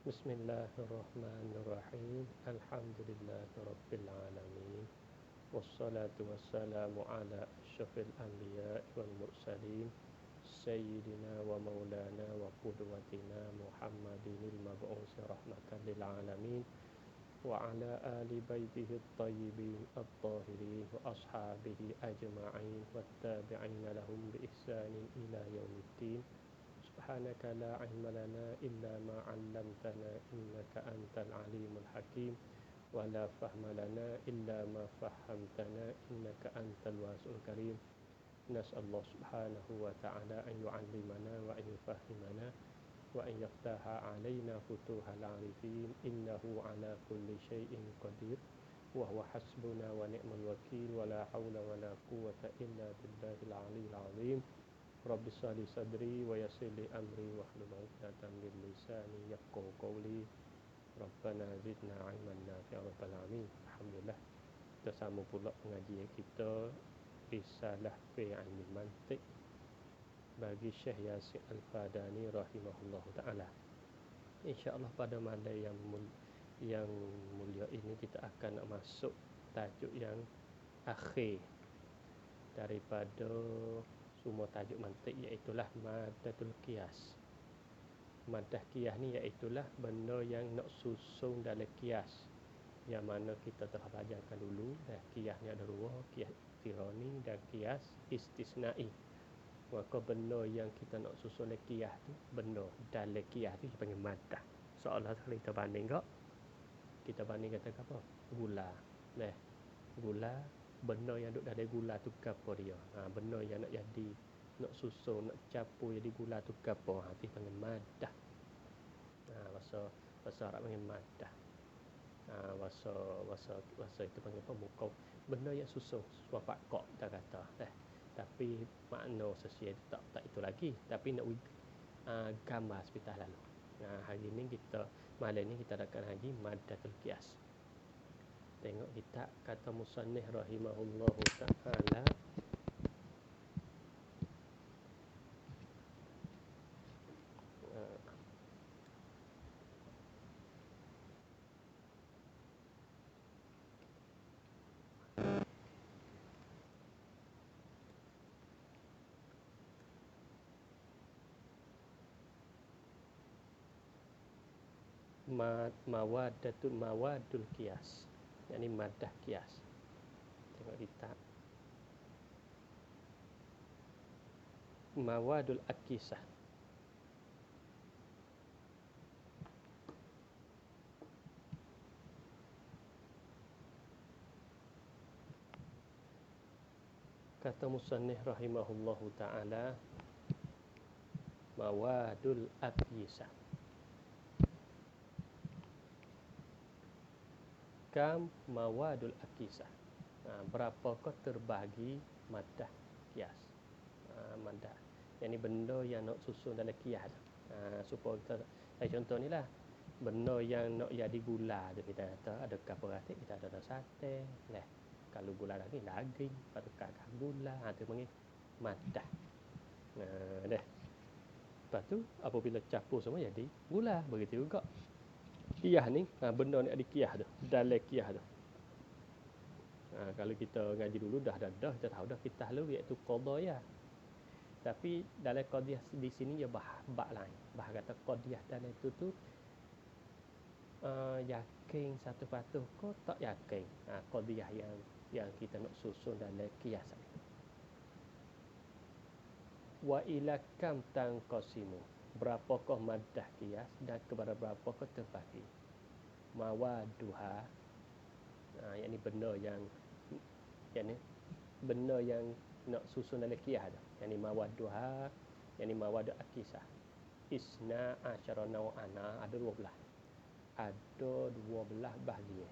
Bismillahirrahmanirrahim. Alhamdulillahirabbil alamin. Wassalatu wassalamu ala asyrafil anbiya'i wal mursalin sayyidina wa maulana wa qudwatina Muhammadinil mab'usi rahmatan lil alamin wa ala ali baitihi at-tayyibin at-tahirin wa ashabihi ajma'in wattabi'ina lahum bi ihsanin ila yaumiddin. Subhanaka la ilma lana illa ma 'allamtana innaka antal alimul hakim wa la fahma lana illa ma fahamtana innaka antal wasi'ul karim. Nas'allahu subhanahu wa ta'ala an yu'allimana wa an yufahhimana wa an yaftaha 'alaina futuhal 'arifin innahu 'ala kulli syai'in qadir wa huwa hasbuna wa ni'mal wakil wa la haula wa la quwwata illa billahil 'aliyyil 'azim. Rabbi shrah li sadri wa yassir li amri wahlul 'uqdatam min lisani yafqahu qawli. Rabbana zidna 'ilman nafi'an ya rabbal alamin. Alhamdulillah, kita sama pula pengajian kita Risalah fi Ilmil Mantiq bagi Syekh Yasin Al-Fadani rahimahullahu taala. Insya-Allah pada malam yang mulia ini kita akan masuk tajuk yang akhir daripada semua tajuk mantik, iaitulah maddatul qiyas. Maddah qiyas ni iaitulah benda yang nak susun dalam qiyas, yang mana kita telah belajarkan dulu. Dah qiyas ni ada dua, qiyas iktirani dan qiyas istisnai. Maka benda yang kita nak susun dalam qiyas tu, benda dalam qiyas tu dipanggil maddah. Seolah kita banding kak, kita banding kata apa? Gula. Gula, benda yang duduk dalam gula tu apa dia? Benda yang nak jadi, nak susun, nak campur jadi gula tu apa? Itu panggil maddah. Bahasa Arab panggil maddah. Bahasa itu panggil apa? Muka. Benda yang susun, suapak kok kita kata. Tapi makna sesuai tak itu lagi. Tapi nak gambar seperti lalu. Hari ini malam ni kita akan haji maddatul qiyas. Tengok kita kata musannif rahimahullahu ta'ala. Mawadul qiyas, yakni maddah qiyas. Tengok kita mawadul akisah. Kata musannif rahimahullahu ta'ala, mawadul akisah. Kam mawadul akisah. Berapakah terbahagi maddah qiyas? Maddah, yang ni benda yang nak susun dalam qiyas. Supaya kita contoh ni lah, benda yang nak jadi gula tu kita kata ada kapuratik, kita ada sate. Kalau gula daging, lepas tu kakak gula, tu panggil maddah. Lepas tu apabila campur semua jadi gula. Begitu juga qiyas ni, benda ni ada qiyas tu, dalam qiyas tu. Kalau kita ngaji dulu dah kita tahu dah kita lalu iaitu qadhiyah. Tapi dalam qadhiyah di sini dia bab lain. Kata qadhiyah dalam itu tu yakin satu patuh ko tak yakin. Qadhiyah yang kita nak susun dalam qiyas itu. Wa ila kam tanqasimu, berapakah maddah qiyas dan kepada berapakah terbagi. Mawaduha, yakni benda yang nak susun dalam qiyas tu. Yakni mawaduha, yakni mawadu akisah. Isna asyara naw'ana, ada 12. Ada 12 bahagian.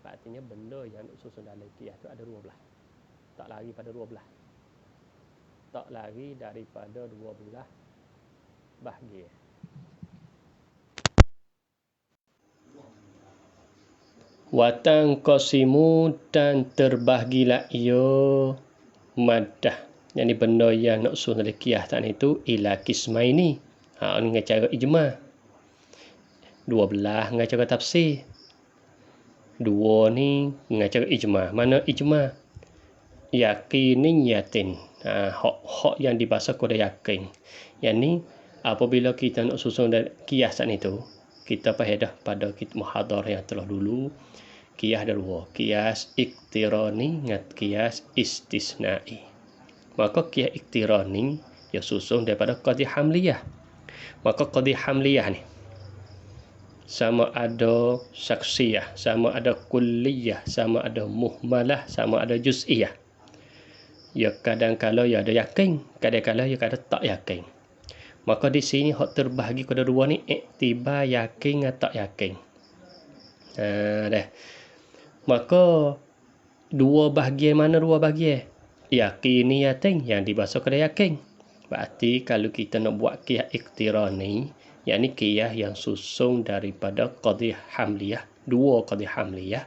Artinya benda yang nak susun dalam qiyas tu ada 12. Tak lari pada 12. Tak lari daripada 12 bahagian. Watang qasimu, dan terbahagilah ia maddah, yang ni benda yang nak susun dalam qiyas tadi itu ila qismaini. Dengan cara ijma. 12 dengan cara tafsir. 2 ni dengan cara ijma. Mana ijma? Yakin. Hak yang dibahasa kode yakin. Yang ni apabila kita nak susun kiasan itu, kita faedah pada muhadharah yang telah dulu. Kias ada 2. Kias iktirani dengan kias istisnai. Maka kias iktirani ia susun daripada qadhiyah hamliyah. Maka qadhiyah hamliyah ni sama ada syaksiyah, sama ada kulliyah, sama ada muhmalah, sama ada juz'iyah. Ya kadang-kala ya ada yakin, kadang-kala ya ada tak yakin. Maka di sini hak terbahagi kepada 2 ni iktibar yakin atau tak yakin. Dah. Maka 2 bahagian mana 2 bahagian? Yakin yang dibahasa kepada yakin. Berarti kalau kita nak buat qiyas iktirani, yakni qiyas yang susun daripada qadhiyah hamliyah, 2 qadhiyah hamliyah.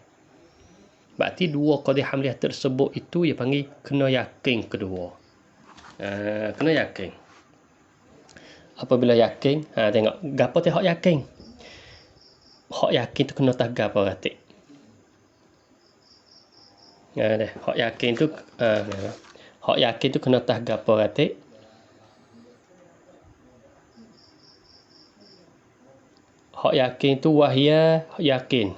Berarti 2 qadhiyah hamliyah tersebut itu dia panggil kena yakin kedua. Kena yakin. Apabila yakin, tengok gapo teh hak yakin. Hak yakin tu kena tak gapo ratik. Hak yakin tu hak yakin tu kena tak gapo ratik. Hak yakin tu wahya yakin.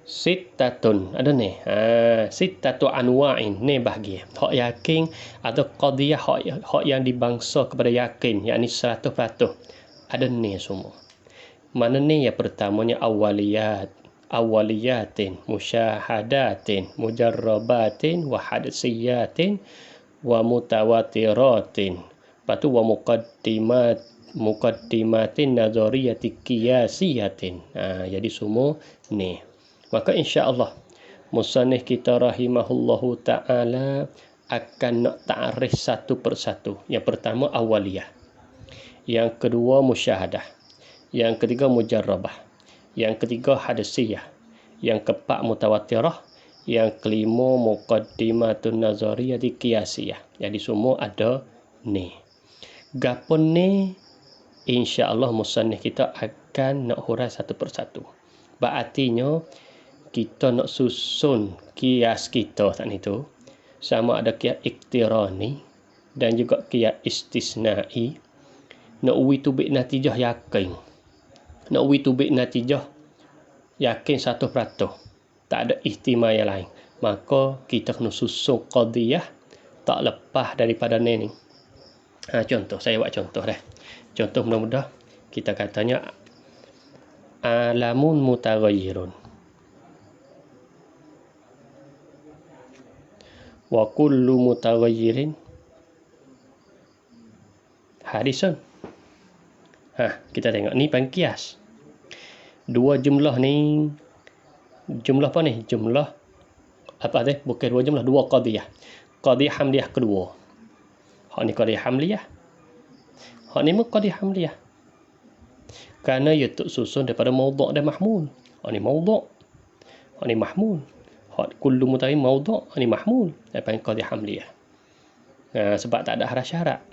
Sittatun. Ada ni. Sittatu anwa'in. Ni bahagian. Hak yakin atau qadhiyah hak yang dibangsa kepada yakin. Yakni 100%. Ada ni semua. Mana ni yang pertamanya awaliyat. Awaliyatin. Musyahadatin. Mujarrabatin. Wa hadsiyatin. Wa mutawatiratin. Lepas tu wa muqaddimatin nazariyati qiyasiyatin. Jadi semua ni. Maka insya-Allah musannif kita rahimahullahu taala akan nak ta'rif satu persatu. Yang pertama awaliyah. Yang kedua musyahadah. Yang ketiga mujarrabah. Yang ketiga hadisiyah. Yang keempat mutawatirah. Yang kelima muqaddimatun nazariyati qiyasiyah. Jadi semua ada ni. Gapo ni insya-Allah musannif kita akan nak hurai satu persatu. Berartinya kita nak susun kias kita saat itu sama ada kias iktirani dan juga kias istisnai. Nak witubik natijah yakin. Nak witubik natijah yakin 1%. Tak ada ihtimal yang lain. Maka kita kena susun qadhiyah tak lepas daripada ni. Contoh, saya buat contoh dah. Contoh mudah-mudah kita katanya alamun mutaghayyirun. Wa kullu mutaghayyirin hadisun. Kita tengok ni pangkias. 2 jumlah ni jumlah apa ni? Jumlah apa teh? Bukan 2 jumlah, 2 qadhiyah. Qadhiyah hamliyah kedua. Hak ni qadhiyah hamliyah. Hak ni qadhiyah hamliyah. Kerana ia tersusun daripada maudhu' dan mahmul. Hak ni maudhu'. Hak ni mahmul. Hak kullu mutaghayyin maudhu', hak ni mahmul. Daripada qadhiyah hamliyah. Sebab tak ada haraf syarat.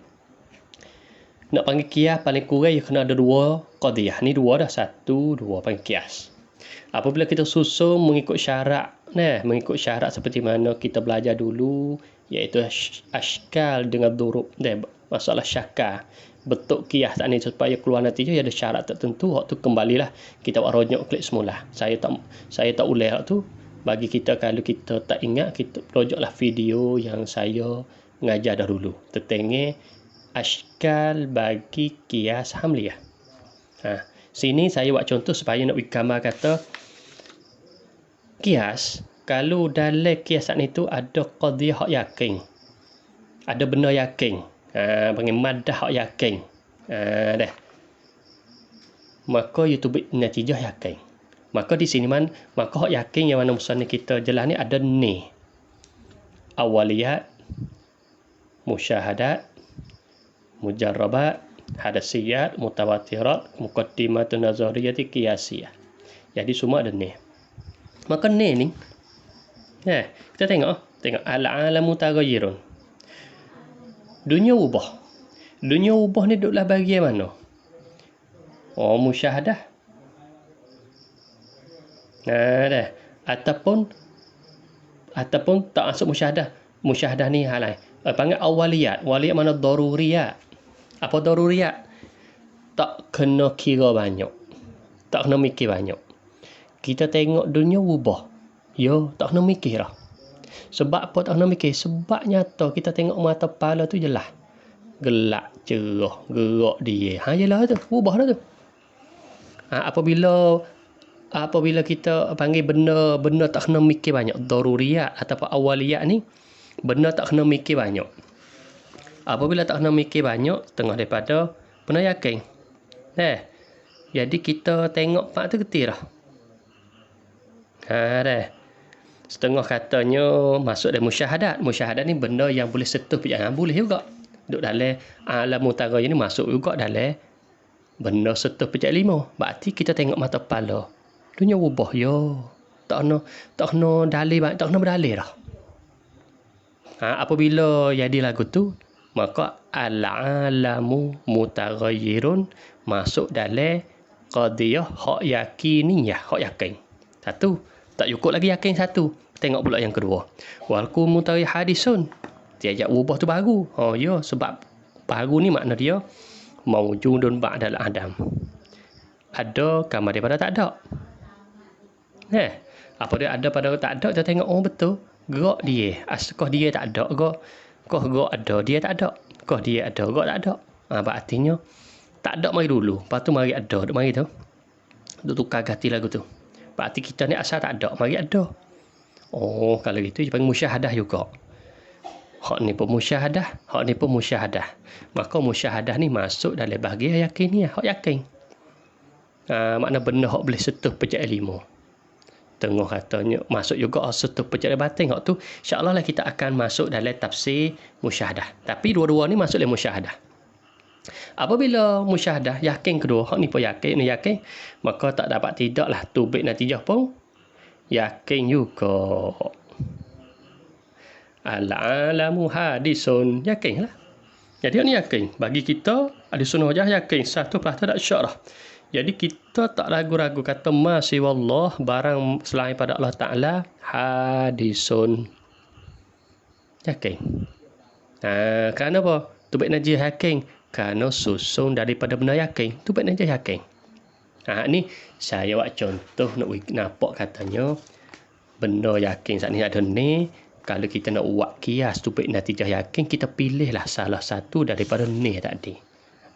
Nak panggil qiyas paling kurang ia kena ada 2 qadhiyah. Ni 2 dah, 1, 2 panggil qiyas. Apabila kita susun mengikut syarat, mengikut syarat seperti mana kita belajar dulu, iaitu ashkal dengan durub. Masalah syakar. Bentuk qiyas tak ni supaya keluar natijah ada syarat tertentu. Waktu kembalilah kita buat rojok klik semula. Saya tak ulang tu. Bagi kita kalau kita tak ingat, kita rojoklah video yang saya mengajar dahulu. Tertengah ashkal bagi qiyas hamliyah. Sini saya buat contoh supaya nak gambar kata qiyas. Kalau dalam kiasan itu ada qadhiyah hak yakin. Ada benda yakin. Panggil maddah hak yakin. Dah. Maka YouTube natijah yakin. Maka di sini maka hak yakin yang mana musannif kita jelas ni ada ni. Awaliyat, musyahadat, mujarrabat, hadasiyat, mutawatirat, muqaddimatun nazariyati qiyasiyah. Jadi semua ada ni. Maka ni kita tengok al-alamu taghayyirun. Dunia ubah ni duduklah bahagian mana? Oh, musyahadah. Dah. Ataupun tak masuk musyahadah. Musyahadah ni hal lain. Panggil awaliyat. Waliyat mana daruriyat. Apa daruriyat? Tak kena kira banyak. Tak kena mikir banyak. Kita tengok dunia ubah. Yo, tak kena mikir dah. Sebab apa tak kena mikir? Sebab nyata kita tengok mata kepala tu jelas. Gelap, cerah, gerak dia. Yelah tu. Ubah dah tu. Apabila kita panggil benda tak kena mikir banyak. Daruriyat ataupun awaliyat ni. Benda tak kena mikir banyak. Apabila tak kena mikir banyak, tengah daripada pernah yakin. Jadi kita tengok pak tu getir dah. Setengah katanya masuk dalam musyahadat. Musyahadat ni benda yang boleh sentuh perjalanan. Boleh juga. Duduk dalam alam mutaghayyir ni masuk juga dalam benda sentuh perjalanan 5. Berarti kita tengok mata kepala. Dunia ubah yo. Tak kena dalil, tak kena berdalil dah. Apabila jadi lagu tu, maka al-alamu mutaghayyirun masuk dalam qadiyah hak yakiniyah, hak yakin. Satu, tak cukup lagi yakin satu. Tengok pula yang kedua. Walku mutaghayyir hadisun. Tiada ubah tu baru. Sebab baru ni makna dia maujudun ba'dal adam. Ada kamar daripada tak ada. Apa dia ada pada tak ada, kita tengok betul. Gerak dia. Askah dia tak ada ke? Kau gerak ada, dia tak ada. Kau dia ada, gerak tak ada. Berartinya tak ada mari dulu. Lepas tu mari ada. Mari tu. Duk tukar ganti lagu tu. Berarti kita ni asal tak ada, mari ada. Oh, kalau gitu dia panggil musyahadah juga. Hak ni pun musyahadah. Maka musyahadah ni masuk dalam bahagian yakin ni, hak yakin. Makna benda hak boleh sentuh pejabat 5. Tengah katanya masuk juga sentuh pejabat batin. Hak tu insya-Allah lah kita akan masuk dalam tafsir musyahadah. Tapi dua-dua ni masuk dalam musyahadah. Apabila musyahadah yakin kedua, hak ni pun yakin, maka tak dapat tidaklah tubik natijah pun yakin juga. Al-alamu hadisun, yakinlah. Jadi ni yakin. Bagi kita ahli sunnah wajah yakin 100% tak syak dah. Jadi kita tak ragu-ragu kata masih wallah barang selain pada Allah Taala hadisun. Yakin. Kerana apa? Tubik najih yakin. Kerana susun daripada benda yakin. Tubik najih yakin. Ni saya buat contoh nak nampak katanya benda yakin saat ni ada ni. Kalau kita nak buat kias tubik natijah yakin, kita pilihlah salah satu daripada ni tadi.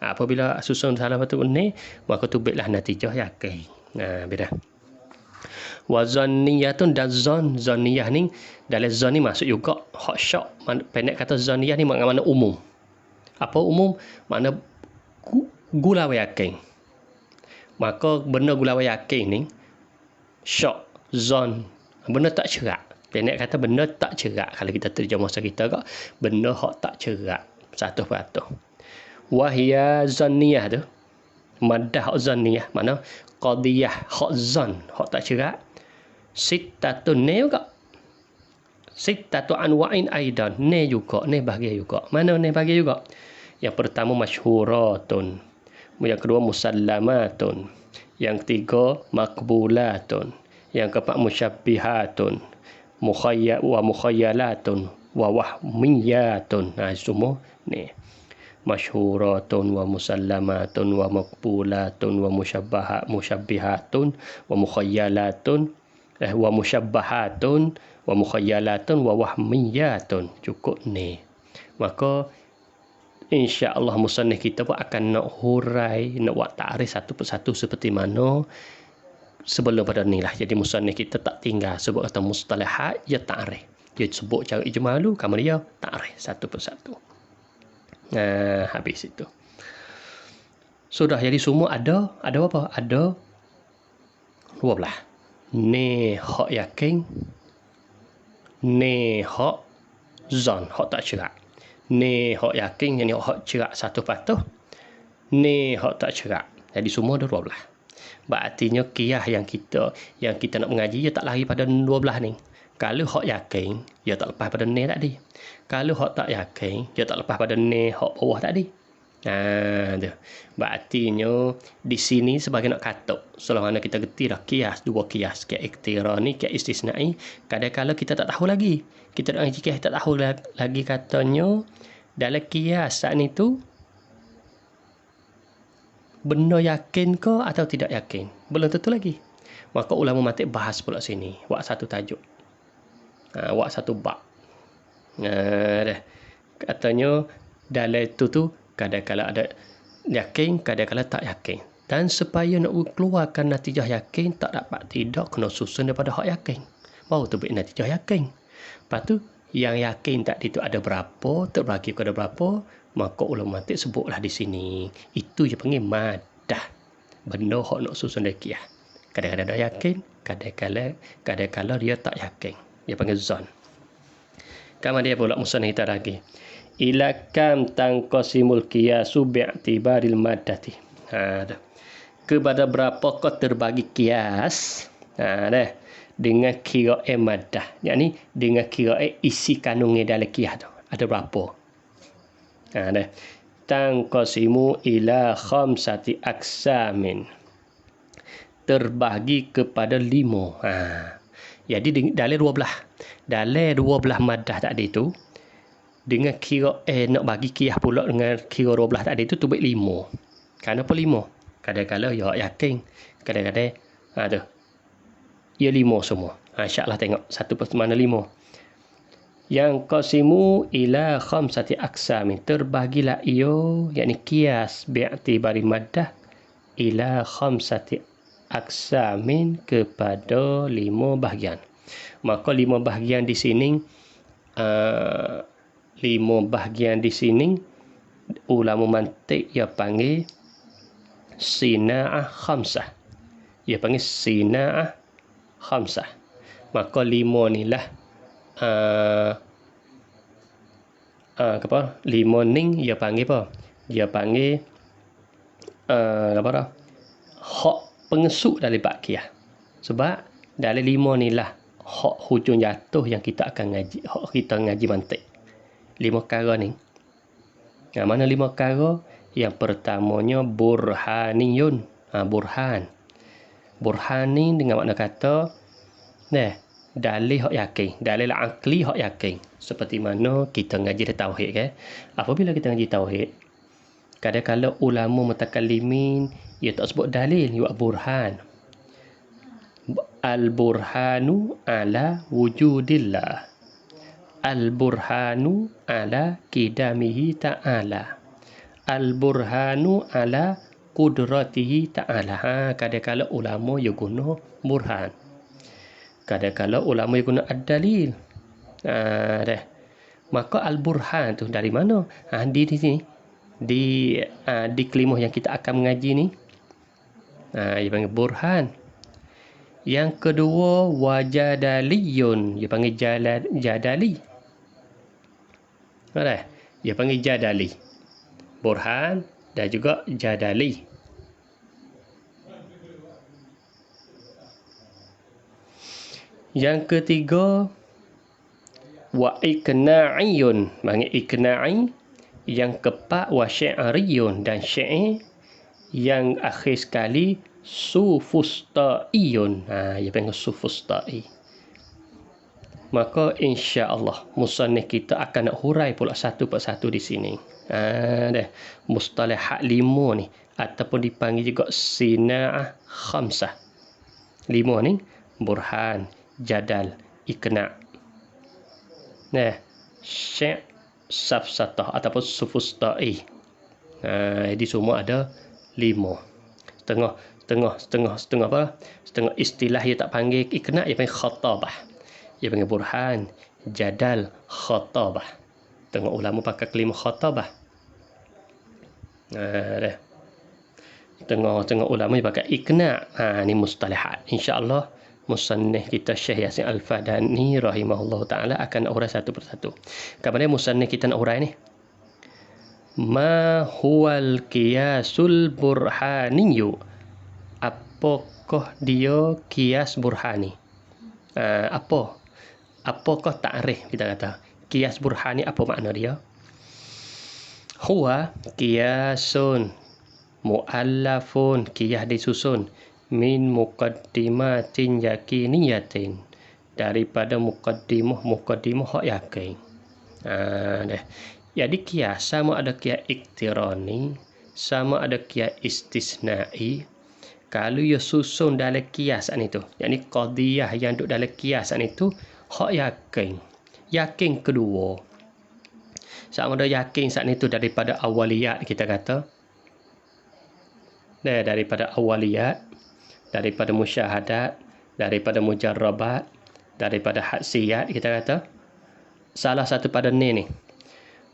Apabila susun salah satu ni, maka tubiklah natijah yakin. Beda. Wa zanniyatun dan zanniyah ni dalam zan ni masuk juga hak syak. Pendek kata zanniyah ni makna umum. Apa umum? Makna gulawa yakin. Maka benda gulawa yakin ni syak, zan, benda tak cerak. Pendek kata benda tak cerak. Kalau kita terjemah masa kita kak, benda hak tak cerak 100%. Wahia zanniyah tu, madah hak zanniyah, mana qadiyah hak zan, hak tak cerak. Sittatun ne juga. Sittatu anwa'in aidan, ne juga, ne bahagia juga. Mana ne bahagia juga? Yang pertama masyhuratun. Yang kedua musallamatun. Yang ketiga maqbulatun. Yang keempat musyabbihatun. Mukhayyalatun wa wahmiyatun. Semua ni. Masyhuratun wa musallamatun wa maqbulatun wa musyabbihatun wa mukhayyalatun wa musyabbahatun wa mukhayyalatun wa wahmiyatun. Cukup ni. Maka insya-Allah musannif kita pun akan nak hurai, nak buat takrif satu persatu seperti mana sebelum pada ni lah. Jadi musannif kita tak tinggal sebut kata mustalahat, ya takrif. Dia sebut cara ijmalu, kamu dia takrif satu persatu. Habis itu. Sudah, jadi semua ada apa? Ada 12. Ni hak yakin, ni hak zan, hak tak cerak. Ni hak yakin, yang ni hak cerak 1%. Ni hak tak cerak. Jadi semua ada 12. Berartinya qiyas yang kita nak mengaji, dia tak lari pada 12 ni. Kalau hak yakin, dia tak lepas pada ni tadi. Kalau hak tak yakin, dia tak lepas pada ni hak bawah tadi. Tu. Berartinya di sini sebagai nak katuk. Selama mana kita gerti dah kias, dua kias. Kias iktirani, kias istisnai. Kadang-kadang kita tak tahu lagi. Kita nak ngaji kias tak tahu lagi katanya. Dalam kias saat ni tu, benda yakin ke atau tidak yakin? Belum tentu lagi. Maka ulama matik bahas pula sini. Wak satu tajuk. Wak satu bab. Dah. Katanya dalam itu tu kadang-kadang ada yakin, kadang-kadang tak yakin. Dan supaya nak keluarkan natijah yakin, tak dapat tidak kena susun daripada hak yakin. Baru tu buat natijah yakin. Lepas tu yang yakin tadi tu ada berapa, terbagi kepada berapa, maka ulama matik sebutlah di sini. Itu je panggil madah. Benda hak nak susun dari kiyah. Kadang-kadang dia yakin, kadang-kadang dia tak yakin. Dia panggil zon. Kamu dia pula musanna kita lagi. Ila kam tangqasimul qiyasu bi'tibaril maddati. Kepada berapa kau terbagi kias? Dah. Dengan kira maddah. Yakni dengan kira isi kandungnya dalam kias tu. Ada berapa? Dah. Tangqasimu ila khamsati aksamin. Terbagi kepada 5. Jadi dalam 12. Dalam 12 maddah tadi tu, dengan kira nak bagi kiyah pula dengan kira 12 tadi tu baik 5. Kenapa 5? Kadang-kadang ya yakin, kadang-kadang tu. Ya 5 semua. Insya-Allah tengok satu mana 5. Yang qasimu ila khamsati aqsamin, terbagilah ia yakni qiyas bi'tibari maddah ila khamsati aqsamin kepada 5 bahagian. Maka 5 bahagian di sini 5 bahagian di sini ulama mantik ia panggil sina'ah khamsah. Ia panggil sina'ah khamsah. Maka 5 ni lah 5 ni ia panggil apa? Dia panggil apa dah? Hak pengesuk dari bakiyah. Sebab dalam 5 ni lah hak hujung jatuh yang kita akan ngaji. Hak kita ngaji mantik. 5 perkara ni. Mana 5 perkara? Yang pertamanya burhaniyun. Burhan. Burhan ni dengan makna kata dalil hak yakin. Dalil akli hak yakin. Seperti mana kita ngaji tauhid kan. Apabila kita ngaji tauhid, kadang-kadang ulama mutakallimin ia tak sebut dalil, ia burhan. Al-burhanu ala wujudillah. Al-burhanu ala qidamihi ta'ala. Al-burhanu ala qudratihi ta'ala. Kadang-kadang ulama dia guna burhan. Kadang-kadang ulama dia guna ad-dalil. Maka al-burhan tu dari mana? Di sini. Di kelimah yang kita akan mengaji ni. Dia panggil burhan. Yang kedua wajadaliyun. Dia panggil jadali. Dia panggil jadali. Burhan dan juga jadali. Yang ketiga wa iqna'iyun. Panggil iqna'i. Yang keempat wa syi'riyun, dan syair. Yang akhir sekali sufusta'iyun. Dia panggil sufusta'i. Maka insya-Allah musannif kita akan nak hurai pula satu persatu di sini. Mustalahat 5 ni ataupun dipanggil juga sina'ah khamsah. 5 ni burhan, jadal, iqna'. Syai' safsatah ataupun sufusta'i. Jadi semua ada 5. Setengah apa? Setengah istilah dia tak panggil iqna', dia panggil khatabah. Dia panggil burhan, jadal, khatabah. Tengok ulama pakai kelima khatabah. Tengok ulama dia pakai iqna'. Ni mustalahat. InsyaAllah musannif kita Syekh Yasin Al-Fadani rahimahullah ta'ala akan urai satu persatu. Kemudian musannif kita nak urai ni. Ma huwal qiyasul burhaniyu. Apakah dia qiyas burhani? Apakah ta'rif kita kata? Qiyas burhani apa makna dia? Huwa qiyasun mu'allafun, qiyas disusun min muqaddimatin yakiniyatin, daripada muqaddimah hak yakin. Jadi qiyas sama ada qiyas iktirani, sama ada qiyas istisnai. Kalau ia susun dalam qiyas itu, yakni qadiyah yang duduk dalam qiyas itu hak yakin kedua. Sama ada yakin saat itu daripada awaliyat, kita kata. Daripada awaliyat, daripada musyahadat, daripada mujarrabat, daripada hadsiyat, kita kata. Salah satu pada ni.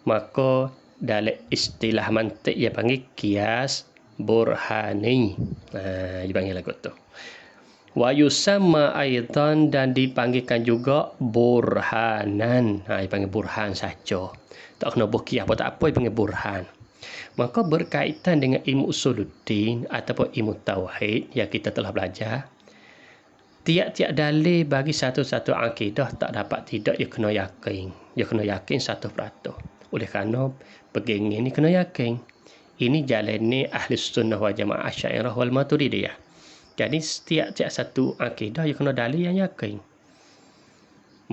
Maka dalam istilah mantik ia panggil qiyas burhani. Dia panggil lagu tu. Wa yusamma aidan, dan dipanggilkan juga burhanan. Dia panggil burhan saja. Tak kena qiyas apa tak apa, dia panggil burhan. Maka berkaitan dengan ilmu usuluddin ataupun ilmu tauhid yang kita telah belajar, tiap-tiap dalil bagi satu-satu akidah tak dapat tidak ia kena yakin. Dia kena yakin 100%. Oleh kerana begini ni kena yakin. Ini jalan ni ahli sunnah wal jamaah Asy'ariyah wal Maturidiyah. Jadi setiap satu akidah ia kena dalil yang yakin.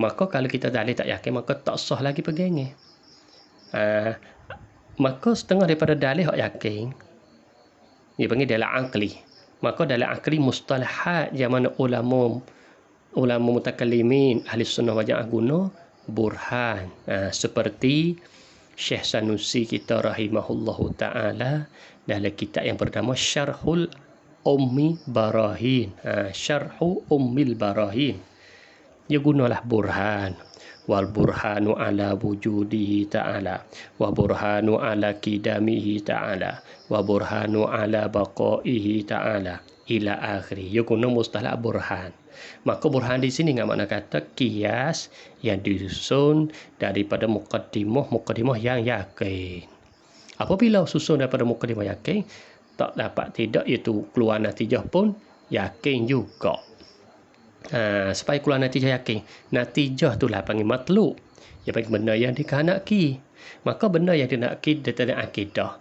Maka kalau kita dalil tak yakin, maka tak sah lagi begini. Maka setengah daripada dalil hak yakin, dia panggil dalam akli. Maka dalam akli mustalahat yang mana ulama mutakallimin ahli sunnah wal jamaah guna burhan. Seperti Syekh Sanusi kita rahimahullahu ta'ala dalam kitab yang bernama Syarhul Ummi Barahin. Syarhu Ummil Barahin. Dia gunalah burhan. Wal burhanu ala wujudihi ta'ala, wa burhanu ala qidamihi ta'ala, wa burhanu ala baqaihi ta'ala, ila akhiri. Dia guna mustalah burhan. Maka burhan di sini dengan makna kata qiyas yang disusun daripada muqaddimah yang yakin. Apabila susun daripada muqaddimah yakin, tak dapat tidak iaitu keluar natijah pun yakin juga. Supaya keluar natijah yakin, natijah itulah panggil matlub. Dia panggil benda yang dikehendaki. Maka benda yang dikehendaki dalam akidah,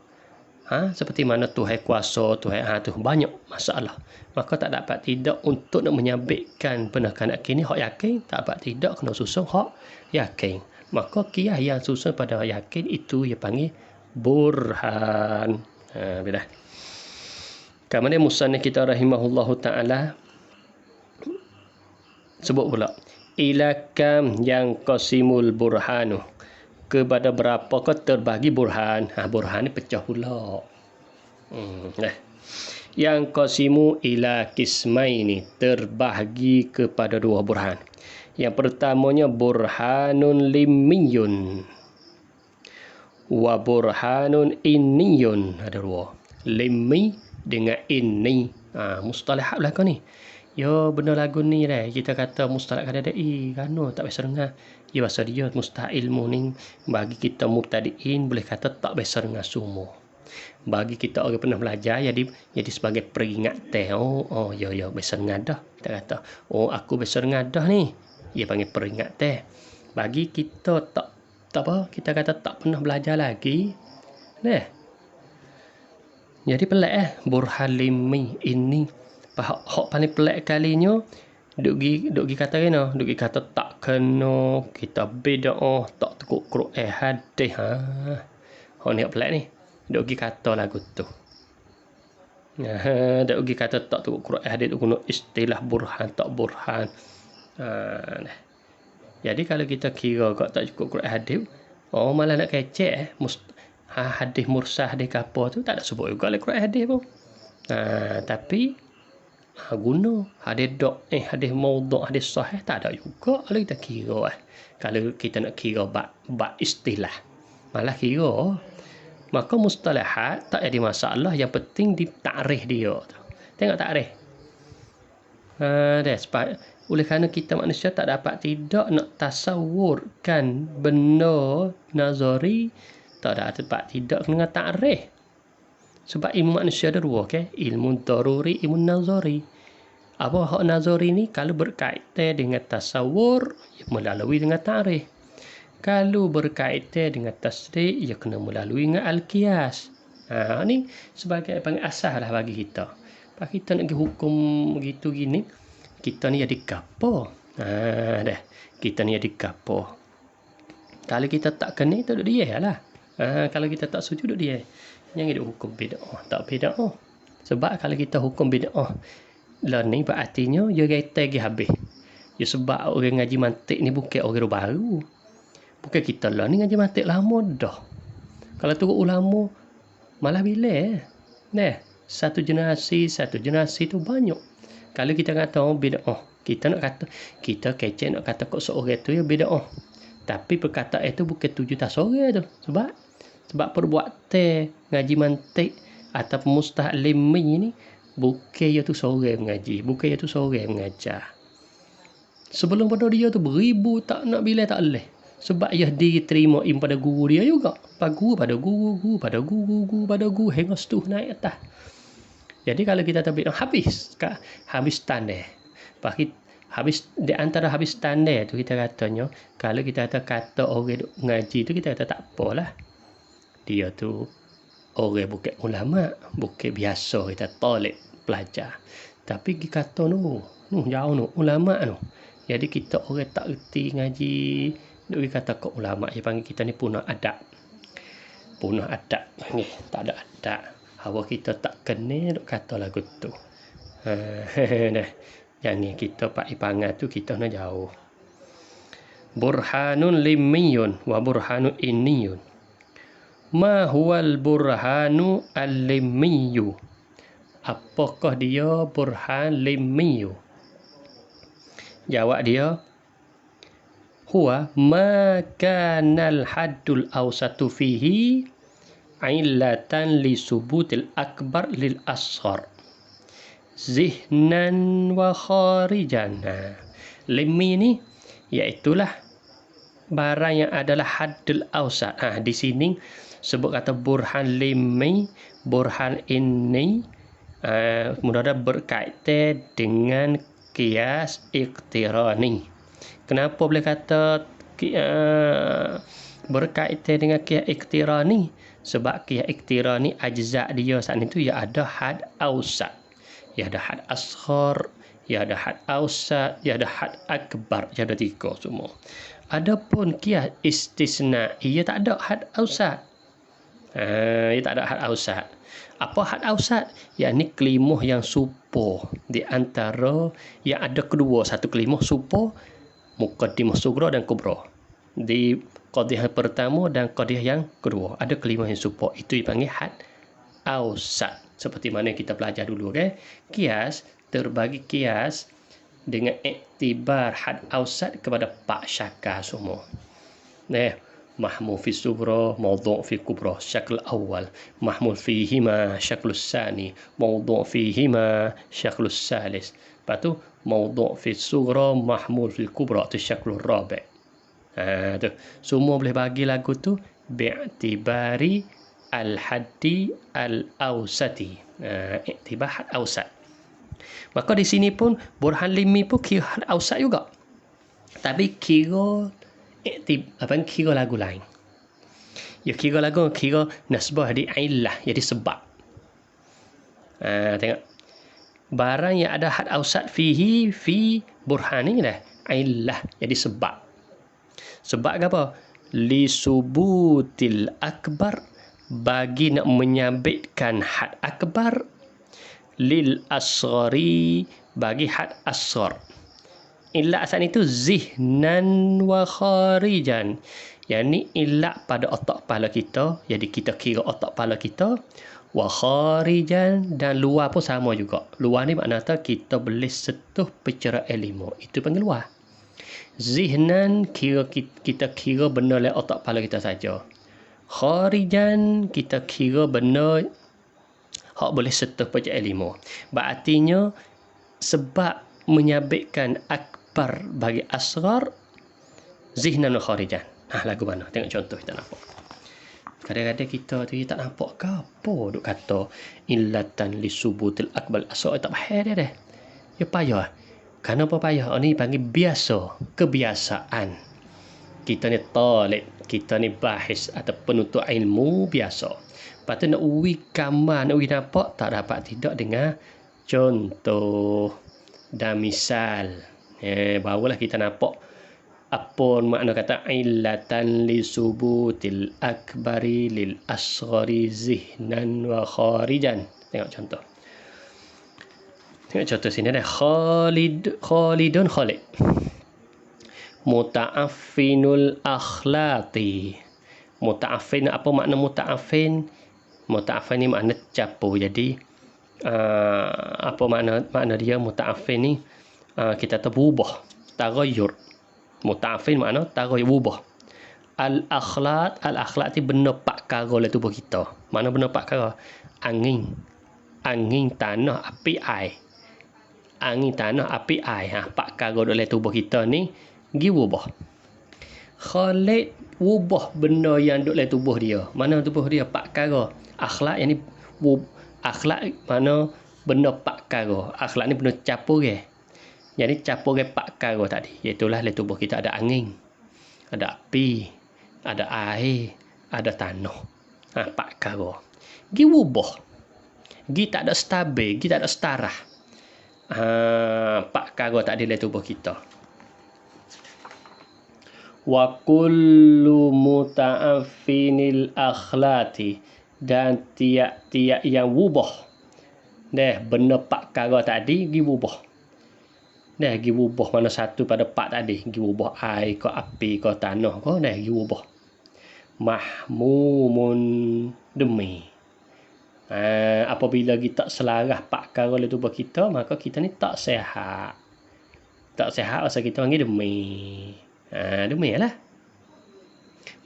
seperti mana Tuhan kuasa, Tuhan tu banyak masalah. Maka tak dapat tidak untuk nak menyabitkan benda kehendaki ni hak yakin, tak dapat tidak kena susun hak yakin. Maka qiyas yang susun pada hak yakin itu dia panggil burhan. Bila kemudian musannif kita rahimahullahu ta'ala sebut pula ila kam yang qasimul burhanu, kepada berapakah terbagi burhan. Burhan ni pecah pula. Yang qasimu ila qismaini, terbahagi kepada dua burhan. Yang pertamanya burhanun limiyun wa burhanun inniyun. Ada dua, limmi dengan inni. Mustalahat belakang ni. Ya benda lagu ni dah kita kata mustalah kada ada kano tak biasa dengar. Ya bahasa dia mustahil ilmu ni bagi kita mubtadiin boleh kata tak biasa dengar semua. Bagi kita orang pernah belajar jadi sebagai peringatan. Ya biasa dengar dah. Kita kata aku biasa dengar dah ni. Dia panggil peringatan. Bagi kita tak apa, kita kata tak pernah belajar lagi. Jadi pelik burhan limi ini. Hak paling pelik kalinya duk kata kena, duk kata tak kena, kita beda tak tekuk Quran hadis. Hak ni pelik ni. Duk kata lagu tu. Duk kata tak tekuk Quran hadis tu guna istilah burhan tak burhan. Jadi kalau kita kira kok tak cukup Quran hadis, malah nak kecek hadis mursal hadis apa tu tak ada sebut juga oleh Quran hadis pun. Tapi guna hadis hadis maudhu', hadis sahih tak ada juga kalau kita kira. Kalau kita nak kira bab istilah, malah kira maka mustalahat tak ada masalah, yang penting ditarikh dia tu. Tengok tarikh. Oleh kerana kita manusia tak dapat tidak nak tasawurkan benda nazari, tak dapat tidak kena tarikh. Sebab ilmu manusia ada dua, ilmu daruri, ilmu nazari. Apa hak nazari ni? Kalau berkaitan dengan tasawur, melalui dengan tarikh. Kalau berkaitan dengan tasdik, ia kena melalui dengan al-qiyas. Ni sebagai asas lah bagi kita. Pak kita nak pergi hukum begitu gini, kita ni jadi gapo? Dah. Kita ni jadi gapo? Kalau kita tak kena, itu duduk dia lah. Kalau kita tak setuju, duduk dia. Jangan duduk hukum bid'ah. Tak bid'ah. Sebab kalau kita hukum bid'ah, lah ni berartinya, dia kata lagi habis. Ya sebab orang ngaji mantik ni bukan orang baru. Bukan kita lah ni ngaji mantik lama dah. Kalau turut ulama, malah bila satu generasi tu banyak. Kalau kita kata bid'ah, kita nak kata, kita kecek nak kata kok seorang tu ya bid'ah. Tapi perkataan itu bukan tuju tak seorang tu. Sebab perbuatan ngaji mantik atau mustahilmi ni bukan ia tu seorang mengaji, bukan ia tu seorang mengajar. Sebelum pada dia tu beribu tak nak bila tak boleh. Sebab ia diterima pada guru dia juga. Guru pada guru, pada guru, hingga setuh naik atas. Jadi kalau kita tak bid'ah, habis tanda. Habis di antara habis tanda tu kita katanya, kalau kita kata orang ngaji tu kita kata tak apalah. Dia tu orang bukan ulama, bukan biasa kita talib pelajar. Tapi kita kata jauh ulama . Jadi kita orang tak erti ngaji, dia kata kok ulama dia panggil kita ni punah adab. Punah adab ni tak ada adab. Hawa kita tak kena duk kata lagu tu. Nah. Jangan kita pak ipangat tu kita nak jauh. Burhanun limiyun wa burhanun inniyun. Ma huwal burhanu al-limmiyu? Apakah dia burhan limmiyu? Jawab dia, huwa ma kanal haddul awsatu fihi illatan li subutil akbar lil asghar zihnan wa kharijan. Limmi ni iaitulah barang yang adalah haddul awsat. Di sini sebut kata burhan limmi, burhan inni, mudah-mudahan berkaitan dengan qiyas iqtirani. Kenapa boleh kata berkaitan dengan qiyas iqtirani? Sebab qiyas iqtirani ajza' dia saat itu ia ada had awsat, ia ada had asghar, ia ada had awsat, ia ada had akbar, ia ada 3 semua. Adapun qiyas istisna, ia tak ada had awsat. Ia tak ada had awsat. Apa had awsat? Yakni kelimah yang supo di antara yang ada kedua, satu kelimah supo, muqaddimah sughra dan kubra. Di qadhiyah pertama dan qadhiyah yang kedua ada kelimah yang supo, itu dipanggil had awsat. Seperti mana kita belajar dulu kan? Qiyas terbagi qiyas dengan iktibar had awsat kepada 4 syakal semua. Mahmul fi sughra, mawdu' fi kubra, syakl awal, mahmul fihima, syakl tsani, mawdu' fihima, syakl tsalis. Lepas tu mawdu' fi sughra, mahmul fi kubra, tu syakl rabi'. Tu semua boleh bagi lagu tu bi'tibari al-haddi al-awsati. Iktibar had awsat. Maka di sini pun burhan limmi pun kira had awsat juga. Tapi kira lagu lain. Ya kira lagu kira nasbah di illah, jadi sebab. Tengok. Barang yang ada had awsat fihi fi burhan ni dah illah, jadi sebab. Sebab apa? Li subutil akbar, bagi nak menyabitkan had akbar, lil asghari, bagi had asghar. Ilak asal itu zihnan wa kharijan. Yang ni ilak pada otak kepala kita. Jadi kita kira otak kepala kita. Wa kharijan, dan luar pun sama juga. Luar ni maknanya kita boleh setuh pencerahan ilmu. Itu panggil luar. Zihnan kita kira benda oleh otak kepala kita saja. Kharijan kita kira benda hak boleh setuh pencerahan ilmu. Berartinya sebab menyabitkan akbar bagi asghar, zihnan wa kharijan. Lagu mana? Tengok contoh kita nampak. Kadang-kadang kita tu tak nampak ke apa duk kata illatan li subutil akbar asghar, tak payah dia dah. Ya payah. Kenapa payah? Ini panggil biasa, kebiasaan. kita ni talib, kita ni bahis atau penuntut ilmu biasa. Lepas tu nak uwi gambar, nak uwi nampak, tak dapat tidak dengan contoh dan misal. Barulah kita nampak apa makna kata illatan li subutil akbari lil asghari zihnan wa kharijan. Tengok contoh. Tengok contoh sini dah. Khalidun Khalid. Muta'affinul akhlaqi. Muta'affin, apa makna muta'affin? Muta'affin ni makna capu. Jadi apa makna dia muta'affin ni? Kita tahu berubah, tagayyur. Muta'affin makna tagayyur, berubah. Al-akhlaq ni benda perkara dalam tubuh kita. Mana benda perkara? Angin, tanah, api, air. Angin, tanah, api, air. Perkara dalam tubuh kita ni gi ubah. Khalid ubah benda yang duduk dalam tubuh dia. Mana tubuh dia? Perkara. Akhlak yang ni akhlak mana benda perkara. Akhlak ni benda capur ke. Jadi capur ke perkara tadi. Iaitulah dalam tubuh kita ada angin, ada api, ada air, ada tanah. Perkara. Gi ubah. Gi tak ada stabil, gi tak ada setara. Perkara tadi dalam tubuh kita. Wa kullu muta'affinil akhlati, dan tiap-tiap yang wubah benda perkara tadi gi wubah. Gi wubah mana satu pada pak tadi, gi wubah air ke api ke tanah ke gi wubah. Mahmumun demi. Apabila kita selarah perkara dalam tubuh kita, maka kita ni tak sihat. Tak sihat asal kita panggil demi. Demi lah.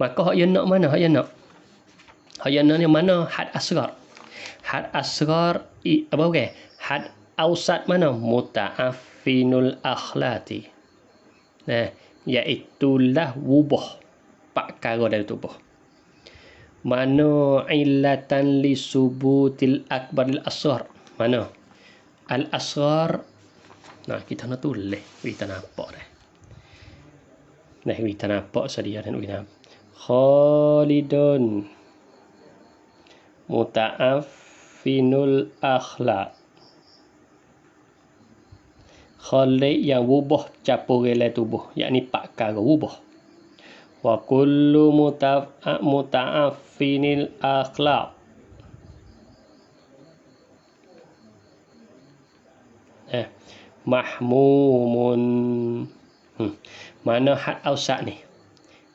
Maka hak yang nak mana? Hak yang nak ni mana? Had asghar. Had asghar apa okey? Had ausat mana? Muta'affinul akhlati. Iaitulah wubah perkara dari tubuh. Mana illatan li subutil akbaril asghar? Mana? Al asghar. Kita nak tulis, kita nampak dah. Kita nampak sedia dan kita Khalidun muta'affinul akhlaq. Khalid yang wubah capur dalam tubuh, yakni perkara wubah. Wa kullu muta'affinil akhlaq. Mahmumun. Mana had ausat ni?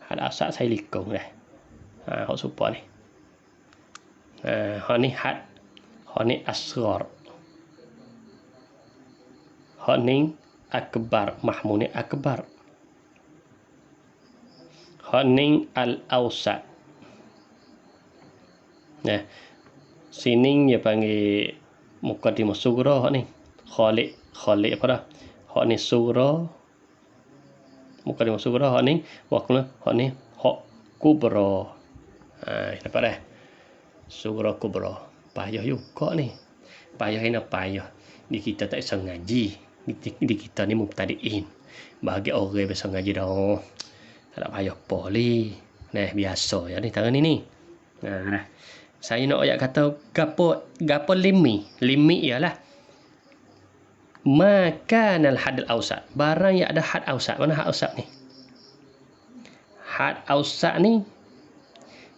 Had ausat saya likung dah. Hak supa ni. Hak ni had. Hak ni asghar. Hak ni akbar. Mahmud ni akbar. Hak ni al-ausat. Sini dia panggil muqaddimah sughra hak ni. Khalid apa dah? Hak ni sughra. Muqaddimah sughra hak ni, hak ni hak kubra. Dapat dah. Sughra kubra. Payah juga ni. Payah ini payah. Di kita tak bisa ngaji. Di kita ni mubtadi'in. Bagi orang bisa ngaji dah. Tak ada payah poli. Biasa ya ni tangan ni. Saya nak ayat kata gapo limi. Limi ialah maka nal hadal ausat, barang yang ada had ausat. Mana had ausat ni? Had ausat ni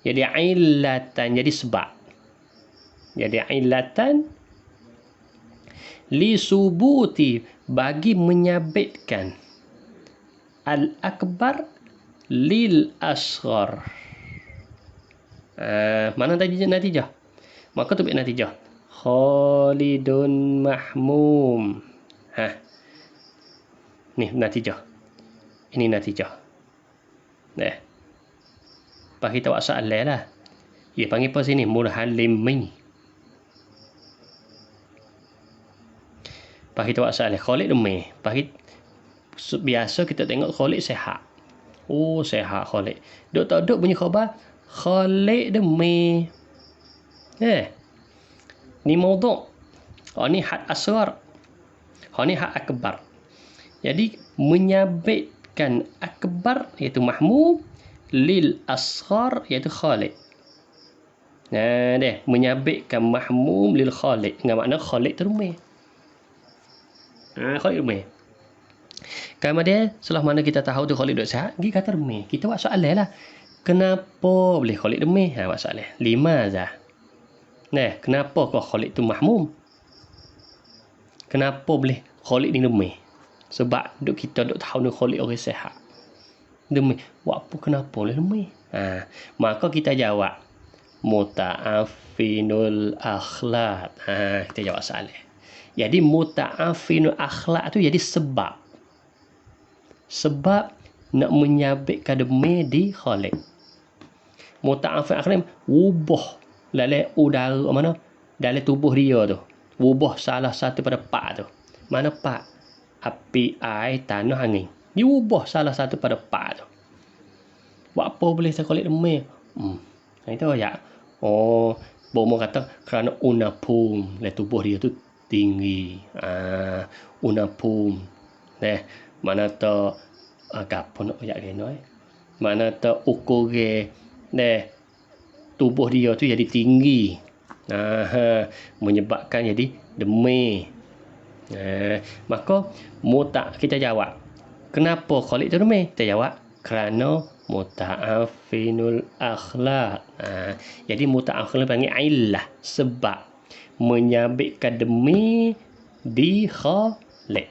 jadi illatan, jadi sebab. Jadi illatan li subuti, bagi menyabitkan al akbar lil asghar. Mana tadi natijah? Maka tu natijah. Khalidun mahmum. Ni natijah. Ini natijah. Pak kita buat soalan lah. Dia panggil apa sini? Mulhalimi. Pak kita buat soalan. Khalid demi. Biasa kita tengok Khalid sehat. Oh, sehat Khalid. Duk tak duk bunyi khabar. Khalid demi. Ni maudhu'. Ni had asghar. Ni had akbar. Jadi menyabitkan menyabitkan akbar iaitu mahmum lil asghar iaitu khaliq. Menyabitkan mahmum lil khaliq dengan makna khaliq tu rumah. Khaliq rumah. Kemudian setelah mana kita tahu tu khaliq duk sihat, kita kata rumah. Kita buat soalan lah. Kenapa boleh khaliq rumah? Buat soalan. Limaza? Kenapa kau khaliq tu mahmum? Kenapa boleh khaliq ni rumah? Sebab kita duk tahu ni khaliq orang sihat. Demi buat apa kenapa boleh rumah? Maka kita jawab muta'affinul akhlaq. Kita jawab soalan. Jadi muta'affinul akhlaq tu jadi sebab nak menyabitkan demi di khaliq. Muta'affin akhlaq ubah dalam udara mana? Dalam tubuh dia tu. Ubah salah satu pada pak tu. Mana pak? Api, air, tanah, angin. Dia ubah salah satu pada pak tu. Buat apa boleh saya khaliq demi? Itu ya. Bomo kata kerana unapum dalam tubuh dia tu tinggi. Unapum. Mana tu apa nak ayat kena mana tu ukur tubuh dia tu jadi tinggi. Menyebabkan jadi demam. Maka kita jawab kenapa khaliq tu demam? Kita jawab kerana muta'affinul akhlaq. Jadi muta'affin panggil illah, sebab menyabitkan demi di khaliq.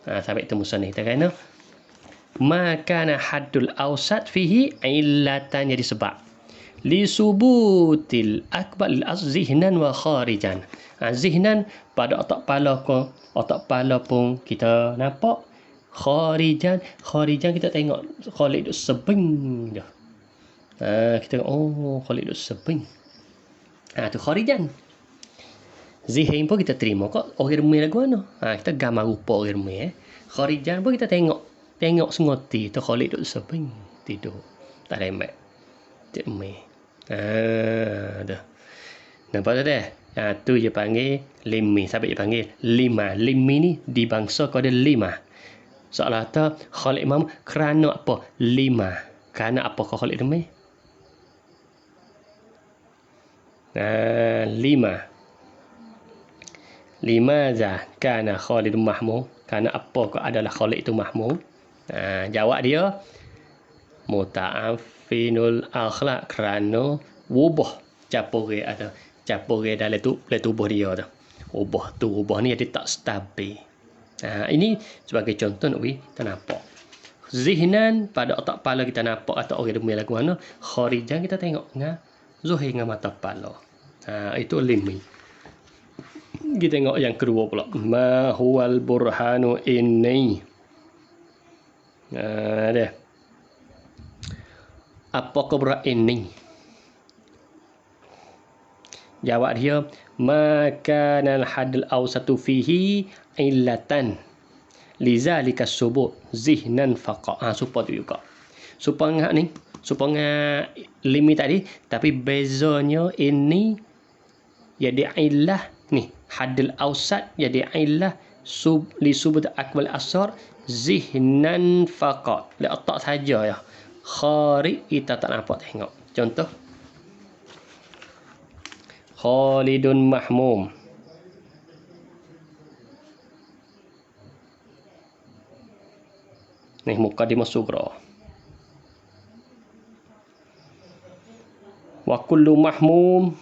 Sampai itu musannif kita kena maka haddul awsat fihi illatan, jadi sebab li subutil akbar lil zihnan wa kharijan. Zihnan pada otak kepala pun kita nampak. Kharijan kita tengok khaliq duk sebing je. Kita tengok khaliq duk sebing. Tu kharijan. Zihin pun kita terima kok orang rumah lagu mana. Kita gambar rupa orang rumah. Kharijan pun kita tengok sengoti tu khaliq duk sebing tidur. Tak remat. Cik mai. Dah. Nampak tak dah? Tu je panggil limi. Sampai je panggil lima. Limi ni di bangsa kau ada lima. Soalan tu khaliq imam kerana apa? Lima. Kerana apa kau khaliq demi? Limaza kana Khalid mahmum? Kerana apa kau adalah khaliq itu mahmum? Jawab dia muta'affinul akhlaq, kerana ubah capure atau capure dalam tubuh dia tu. Ubah ni jadi tak stabil. Ini sebagai contoh nak kita nampak. Zihnan pada otak kepala kita nampak atau orang demi lagu mana. Kharijan kita tengok dengan zuhir dengan mata kepala. Itu limi. Kita tengok yang kedua pula. Ma huwal burhanu inni. Apa keberat ini? Jawab dia maka al hadl awsatu fihi illatan lizalika subut zihnan faqa. Supaya tu juga. Supaya limit tadi, tapi bezanya ini jadi illah ni hadl awsat jadi illah li subut akmal asar zihnan faqat. Letak saja ya. Khari kita tak nampak tengok. Contoh Khalidun mahmum. Ni muqaddimah sughra. Wa kullu mahmum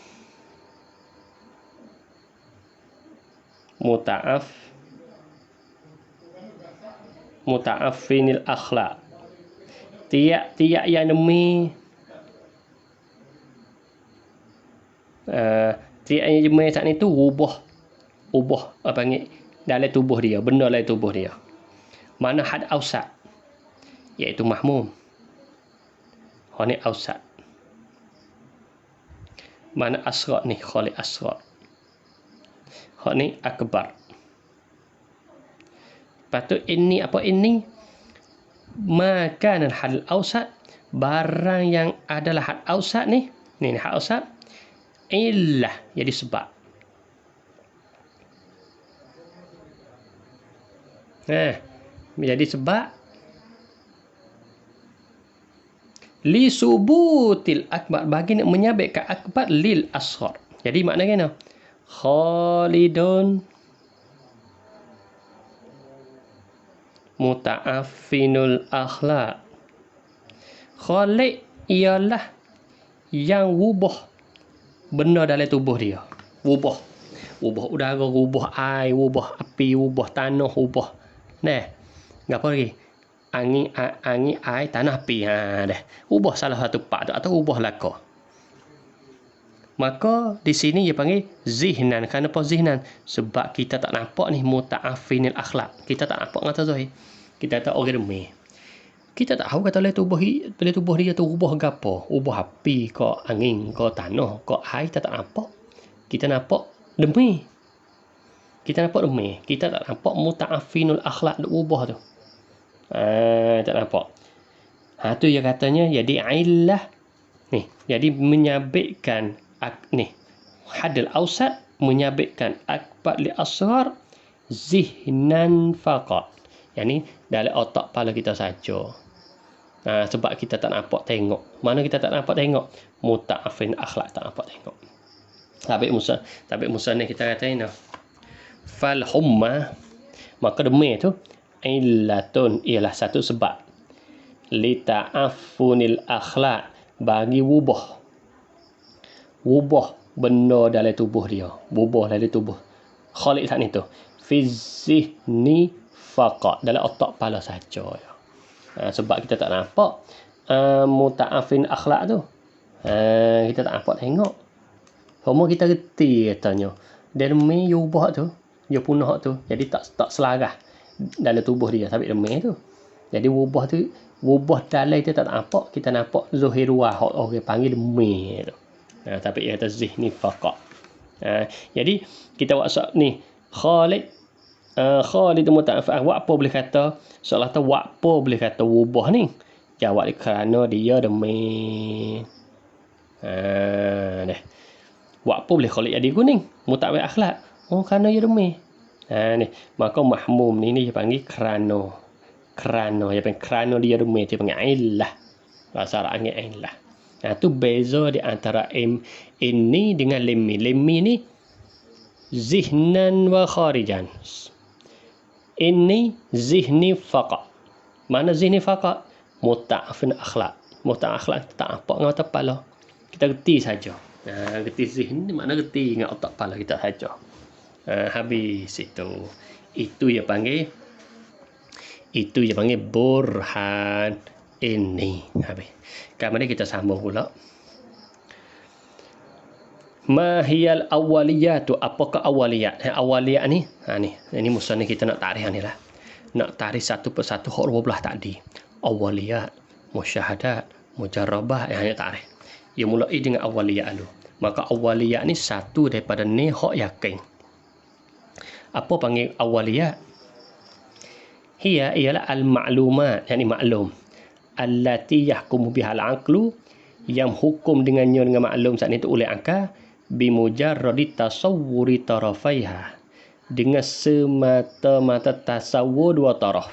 muta'affinil akhlaq. Tiap yang demi tiap yang demi saat ni tu ubah apa panggil dalam tubuh dia, benda dalam tubuh dia. Mana had awsat iaitu mahmum. Ni awsat. Mana asghar ni khaliq asghar. Ni akbar. Patut ini apa ini? Maka had awsat, barang yang adalah had awsat ni had awsat illah jadi sebab. Jadi sebab li subutil akbar, bagi nak menyabitkan akbar lil asghar. Jadi maknanya kena Khalidun muta'affinul akhlaq. Khalid ialah yang wubah benda dalam tubuh dia. Wubah udara, wubah air, wubah api, wubah tanah, wubah. Nah, apa lagi? Angin, air, tanah, api. Dah. Ubah salah satu part tu atau ubah laka. Maka di sini dia panggil zihnan. Kenapa zihnan? Sebab kita tak nampak ni muta'affinil akhlak. Kita tak nampak kata zahir. Kita tak orang demik. Kita tak tahu kata oleh tubuh dia tu ubah gapo. Ubah api ke angin ke tanah ke air, kita tak nampak. Kita nampak demik. Kita tak nampak muta'affinul akhlak tu ubah tu. Tak nampak. Tu yang katanya jadi illah ni. Jadi menyabitkan ni. Hadal ausat menyabitkan akbar li asghar zihnan faqat. Yani dalam otak kepala kita saja. Sebab kita tak nampak tengok. Mana kita tak nampak tengok? Muta'affin akhlak tak nampak tengok. Tapi Musa ni kita katain fal humma, maka demik tu illatun ialah satu sebab li ta'affunil akhlak, bagi wubah benda dalam tubuh dia, wubah dalam tubuh Khalid saat ni tu fi zihni faqat, dalam otak kepala saja. Sebab kita tak nampak muta'affin akhlak tu, kita tak nampak tengok. Semua kita reti katanya demi ubah tu, dia punah tu, jadi tak selarah dalam tubuh dia sampai demik tu. Jadi wubah dalam kita tak nampak, kita nampak zahir luar orang panggil demik tu. Tapi ia kata zihni faqat. Jadi kita waksa ni Khalid muta'affin, apa boleh kata seolah tu apa boleh kata wubah ni? Jawab dia kerana dia demik. Dah. Apa boleh Khalid jadi kuning? Muta'affin akhlak. Kerana dia demik. Ni maka mahmum ni dia panggil kerana dia panggil kerana dia demik, dia panggil illah. Bahasa Arab panggil illah. Tu beza di antara ini dengan lemmi. Lemmi ni zihnan wa kharijan. Ini zihni faqat. Mana zihni faqat? Muta'affin akhlak. Muta'affin akhlak tak nampak dengan otak kepala. Kita reti saja. Reti zihni makna reti dengan otak kepala kita saja. Habis itu. Itu dia panggil burhan ini. Habis. Kemudian kita sambung pula. Mahiyal awaliyatu, apakah awaliyat? Awaliyat ni, ini musa ni kita nak tarik ni lah. Nak tarik satu persatu hak 12 tadi. Awaliyat, musyahadat, mujarrabah, yang hanya tarik. Ia mulai dengan awaliyat dulu. Maka awaliyat ni satu daripada ni hak yakin. Apa panggil awaliyat? Ialah al-ma'lumat, yakni maklum. Allati yahkumu bihal aqlu, yang hukum dengannya dengan maklum saat itu oleh akal, bimujarradi tasawwuri tarafaiha, dengan semata-mata tasawwur dua taraf.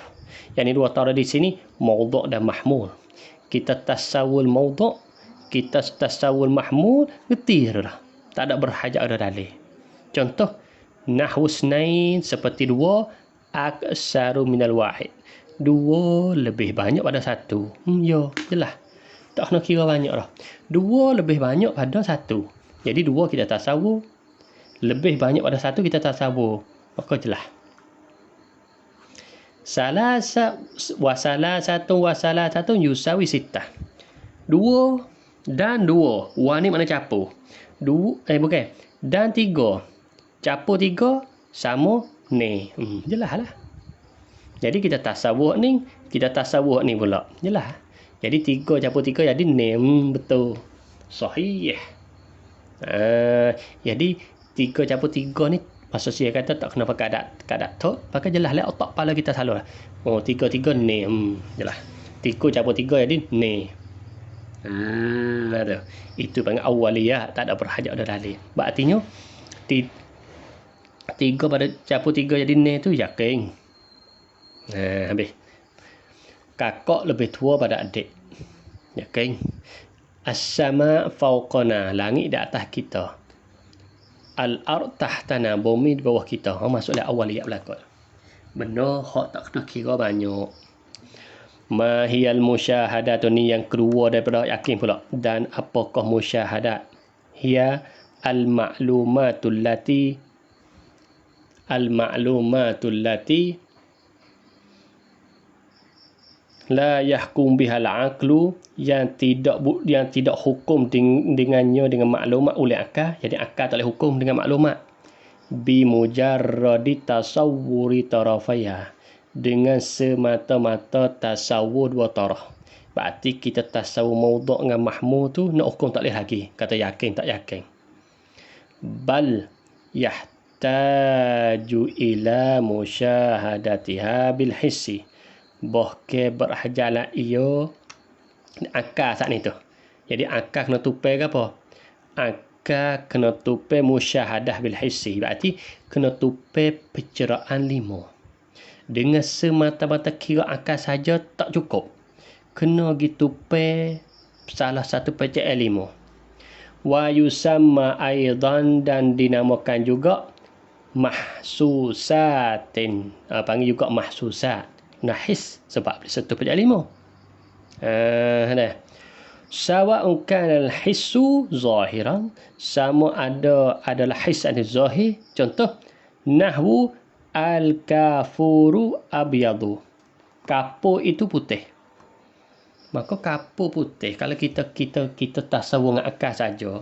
Yang ini dua taraf di sini maudhu' dan mahmul. Kita tasawwur maudhu', kita tasawwur mahmul, getir dah. Tak ada berhajat ada dalil. Contoh nahwu snain, seperti dua, aksaru minal wahid, dua lebih banyak pada satu. Ya, jelas. Tak kena kira banyak dah. Dua lebih banyak pada satu. Jadi dua kita tasawur, lebih banyak pada satu kita tasawur. Maka jelas. Salasatun yusawi sittah. Dua dan dua. Wa ni makna capur. Bukan. Dan tiga. Capur tiga sama ni. Jelas lah. Jadi kita tasawur ni pula. Jelas. Jadi 3 capur 3 jadi 6. Betul. Sahih. Jadi 3 capur 3 ni masa saya kata tak kena pakai adat tu, pakai jelas lah otak kepala kita salah lah. 3 3 6. Jelas. 3 capur 3 jadi 6. Ada. Itu panggil awaliyah, tak ada berhajat ada dalil. Artinya 3 pada capur 3 jadi 6 tu yakin. Habis. Kakak lebih tua pada adik. Yakin. As-sama fawqana, langit di atas kita. Al-ard tahtana, bumi di bawah kita. Maksudnya awal ayat berlaku. Benar, hak tak kena kira banyak. Ma hiyal musyahadat, ni yang kedua daripada yakin pula. Dan apakah musyahadat? Hiya al-ma'lumatul lati la yahkum bihal aqlu, yang tidak hukum dengannya dengan maklumat oleh akal. Jadi akal tak boleh hukum dengan maklumat. Bi mujarradi tasawwuri tarafaya, dengan semata-mata tasawur dua taraf. Berarti kita tasawur maudhu' dengan mahmud tu nak hukum tak boleh lagi. Kata yakin tak yakin. Bal yahtaju ila musyahadatiha bil hissi, bahkan berhajalah ia akal saat ni tu. Jadi akal kena tupai ke apa? Akal kena tupai musyahadah bil hissi, berarti kena tupai pencerahan 5. Dengan semata-mata kira akal saja tak cukup. Kena gitu pe salah satu pencerahan 5. Wa yusamma aidan, dan dinamakan juga mahsusatin. Panggil juga mahsusat. Nahis sebab satu pencerahan 5. Nah. Sawa'un kana al-hissu zahiran, sama adalah his dan zahir. Contoh nahwu al-kafuru abyadu, kapur itu putih. Maka kapur putih, kalau kita tasawur dengan akal saja,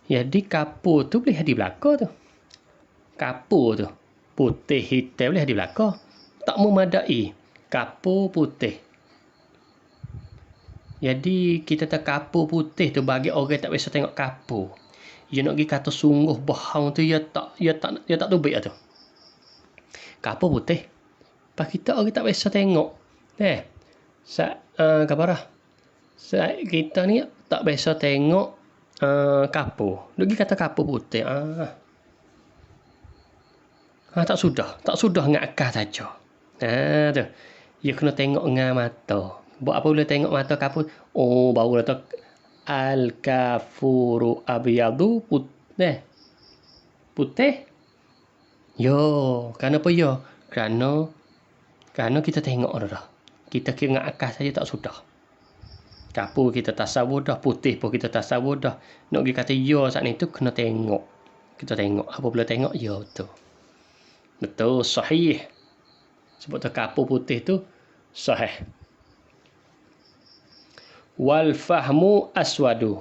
jadi kapur tu boleh di belakang tu. Kapur tu putih hitam boleh di belakang. Tak memadai kapur putih. Jadi kita tak kapur putih tu bagi orang tak biasa tengok kapur. Dia nak pergi kata sungguh bohong tu, dia tak tubik tu. Kapur putih. Pas kita orang tak biasa tengok. Kabarah. Kita ni tak biasa tengok kapur. Dia pergi kata kapur putih. Tak sudah dengan akal saja. Tu. Dia kena tengok dengan mata. Buat apa boleh tengok mata kapur? Oh, baru kata al-kafuru abyadu putih. Yo, kenapa yo? Kerana kita tengok dah. Kita kira dengan akal saja tak sudah. Kapur kita tasawur dah, putih pun kita tasawur dah. Nak pergi kata yo saat ni tu kena tengok. Kita tengok apa boleh tengok yo tu. Betul, sahih. Sebab tu kapur putih tu sahih. Wal fahmu aswadu,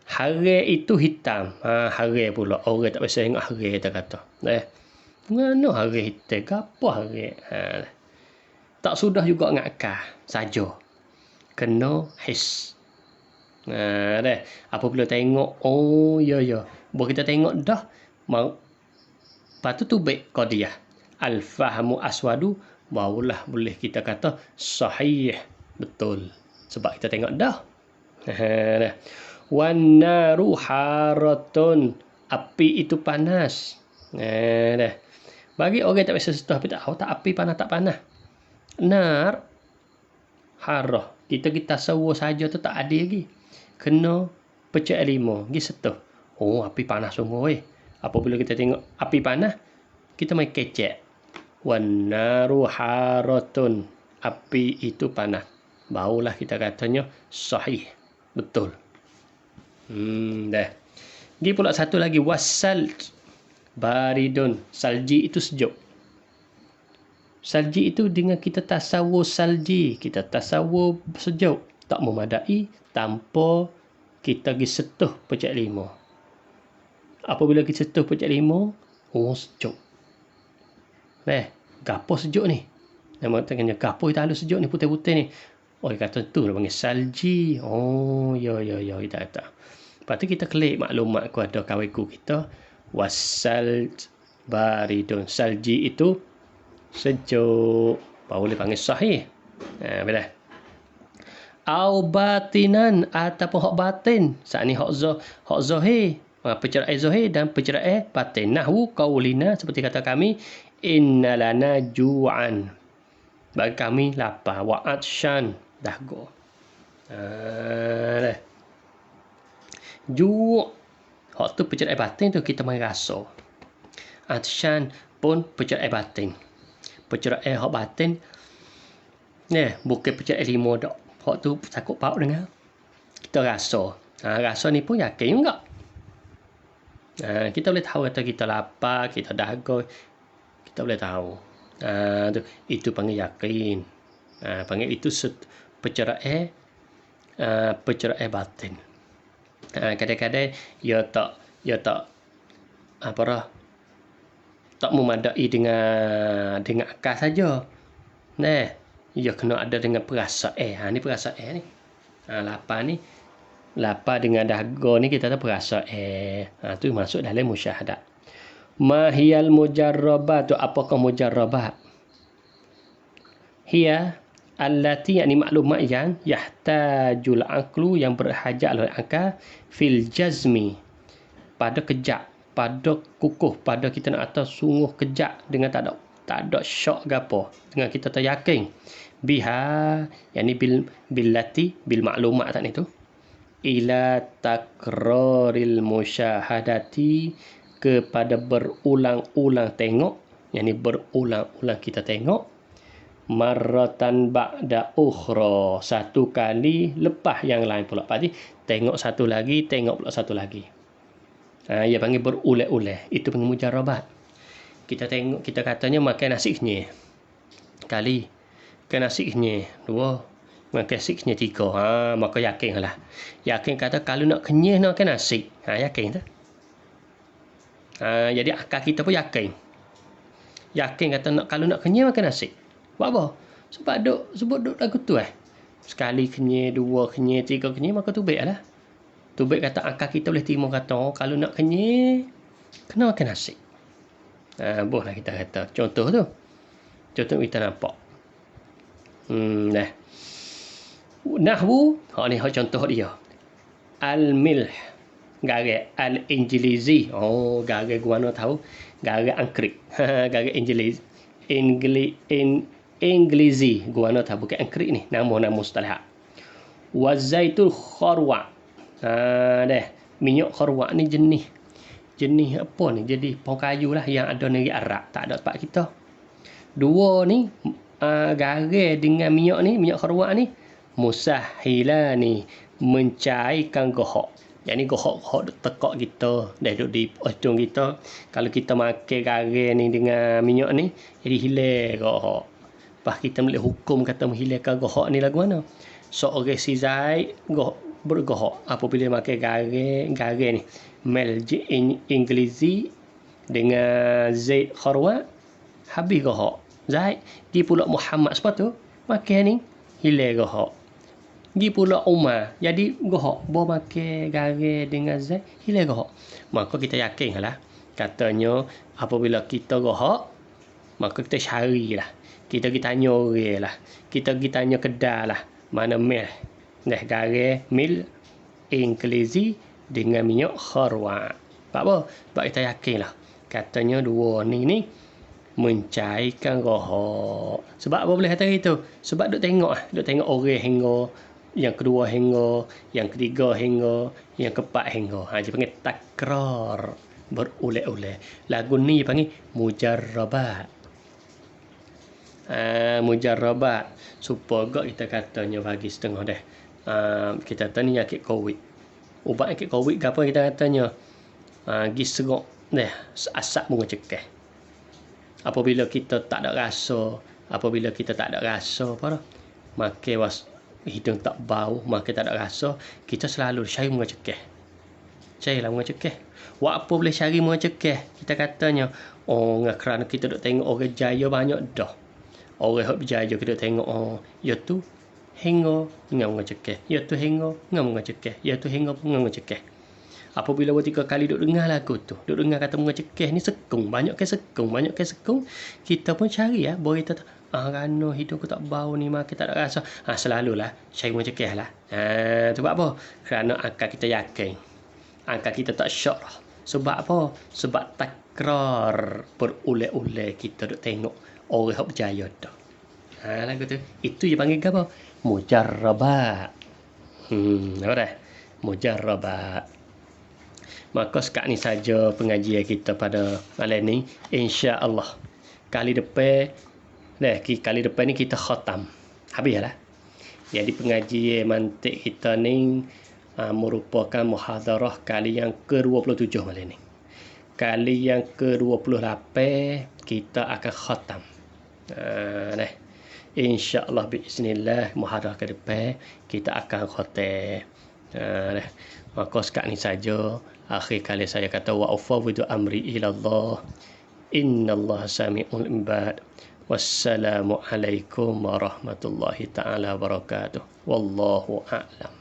hari itu hitam. Hari pula orang tak biasa tengok hari, kita kata. Mana hari hitam? Apa hari? Tak sudah juga dengan akal saja. Kena his. Apa boleh tengok? Oh, ya. Buat kita tengok dah. Lepas tu tubik qadiyah. Al fahmu aswadu, barulah boleh kita kata sahih. Betul. Sebab kita tengok dah. Wan naru haratun, api itu panas. Bagi orang tak biasa setuh api, tak tahu tak api panas tak panas. Nar harah, kita tasawur saja tu tak ada lagi. Kena pecah 5 gi setuh. Oh, api panas sungguh. Apabila kita tengok api panas, kita main kecek. Wan naru haratun, api itu panas. Barulah kita katanya sahih. Betul. Dah. Gi pula satu lagi, wasal baridun, salji itu sejuk. Salji itu dengan kita tasawur salji, kita tasawur sejuk, tak memadai tanpa kita pergi setuh pecah 5. Apabila kita setuh pecah 5, oh sejuk. Gapo sejuk ni? Nama tanya gapo itu halus sejuk ni, putih-putih ni. Oh, dia kata tu dia panggil salji. Oh, ya, kita kata. Lepas tu kita klik maklumat kepada kawanku kita. Wasal baridun, salji itu sejuk. Baru boleh panggil sahih. Bila? Au batinan, ataupun hak batin. Saat ni hak zahir. Pencerahan zahir dan pencerahan batin. Nahwu qaulina, seperti kata kami, innalana ju'an. Bagi kami lapar. Wa'atsyan, dahaga. Dah. Ju' hak tu pencerai batin tu kita main rasa. Atsyan pun pencerai batin. Pencerai hak batin bukan pencerai lima dak. Hak tu takut pauk dengar. Kita rasa. Rasa ni pun yakin enggak? Kita boleh tahu kata kita lapar, kita dahaga. Kita boleh tahu. Itu panggil yakin. Panggil itu pencerai batin. Kadang-kadang ia tak apa dah, tak memadai dengan akal saja. Ia kena ada dengan perasaan. Ni perasaan ni. Lapar dengan dahaga ni kita tahu perasaan. Tu masuk dalam musyahadah. Mahiyal mujarrabat tu apakah mujarrabat? Hiya allati yakni maklumat yang yahtajul aqlu yang berhajat oleh akal fil jazmi pada kejak, pada kukuh, pada kita nak atas sungguh kejak dengan tak ada syok gapo, dengan kita teryakin biha yakni billati bil maklumat tadi tu ila takraril musyahadati kepada berulang-ulang tengok, yakni berulang-ulang kita tengok marratan ba'da ukhra, satu kali lepas yang lain pula. Pasti tengok satu lagi, tengok pula satu lagi. Ia panggil berulang-ulang. Itu panggil mujarrabat. Kita tengok, kita katanya makan nasi kenyih. Kali. Makan nasi kenyih. 2. Makan nasi kenyih 3. Maka yakin lah. Yakin kata kalau nak kenyih nak makan nasi. Yakin tak? Jadi akal kita pun yakin. Yakin kata kalau nak kenyih makan nasi. Buat apa? Sebab duk lagu tu sekali kenyih, 2 kenyih, 3 kenyih, maka tu baik lah. Tu baik kata akal kita boleh terima kata kalau nak kenyih kena makan nasi. Bolehlah kita kata. Contoh tu. Contoh kita nampak. Nahwu, ni contoh dia. Al-milh. Garis al-injilizi. Garis gua nak tahu. Garis angkrik. Garis Inggrizi gua nak tahu bukan angkrik ni. Nama mustalah. Wazaitul kharwa. Minyak kharwa ni jenis apa ni? Jadi pohon kayu lah yang ada negeri Arab, tak ada tempat kita. 2 ni garis dengan minyak kharwa ni musahila ni mencairkan gohok. Yang ni gohok tekak kita dah duduk di ujung kita. Kalau kita makan garis ni dengan minyak ni jadi hilang gohok. Lepas kita boleh hukum kata menghilangkan gohok ni lagu mana? Seorang si Zaid bergohok apabila makan garis ni melji Inggrizi dengan Zaid kharwa habis gohok. Zaid di pula Muhammad sepatu makan ni hilang gohok. Di pula Umar jadi gohok bawa makan garis dengan Zaid hilang gohok. Maka kita yakin lah katanya apabila kita gohok maka kita carilah. Kita tanya orang lah. Kita tanya kedai lah. Mana mil? Garis mil Inggrizi dengan minyak kharwa. Sebab apa? Sebab kita yakin lah. Katanya 2 ni mencairkan gohok. Sebab apa boleh kata gitu? Sebab duk tengok orang hingga yang kedua hingga, yang ketiga hingga, yang keempat hingga. Dia panggil takrar, berulang-ulang. Lagu ni panggil mujarrabat. Mujarrabat. Supaya kita katanya bagi setengah dah. Kita kata ni sakit COVID. Ubat sakit COVID apa kita katanya? Gi serok asap bunga cekah. Apabila kita tak ada rasa, apa dah? Makan hidung tak bau, makan tak ada rasa, kita selalu cari bunga cekah. Carilah bunga cekah. Apa boleh cari bunga cekah? Kita katanya, kerana kita duk tengok orang jaya banyak dah. Orang hak berjaya kita tengok ya tu hingga dengan bunga cekah. Ya tu hingga dengan bunga cekah. Ya tu hingga dengan bunga cekah. Apabila 3 kali duk dengar lagu tu, duk dengar kata bunga cekah ni sekung, banyak ke sekung, kita pun cari boleh kita kerana hidung aku tak bau ni makan tak ada rasa. Selalulah cari bunga cekah lah. Sebab apa? Kerana akal kita yakin. Akal kita tak syok lah. Sebab apa? Sebab takrar berulang-ulang kita duk tengok orang yang berjaya dah. Lagu tu. Itu dia panggil apa? Mujarrabat. Apa dah? Mujarrabat. Maka sekat ni saja pengajian kita pada malam ni. InsyaAllah. Kali depan ni kita khatam. Habis lah. Jadi pengajian mantik kita ni merupakan muhadarah kali yang ke-27 malam ni. Kali yang ke-28 kita akan khatam. InsyaAllah biiznillah muhadarah ke depan kita akan khatam. Maka sekat ni saja akhir kali saya kata wa ufawwidu amri ila Allah. Innallaha sami'ul ibad. Wassalamualaikum warahmatullahi taala wabarakatuh. Wallahu a'lam.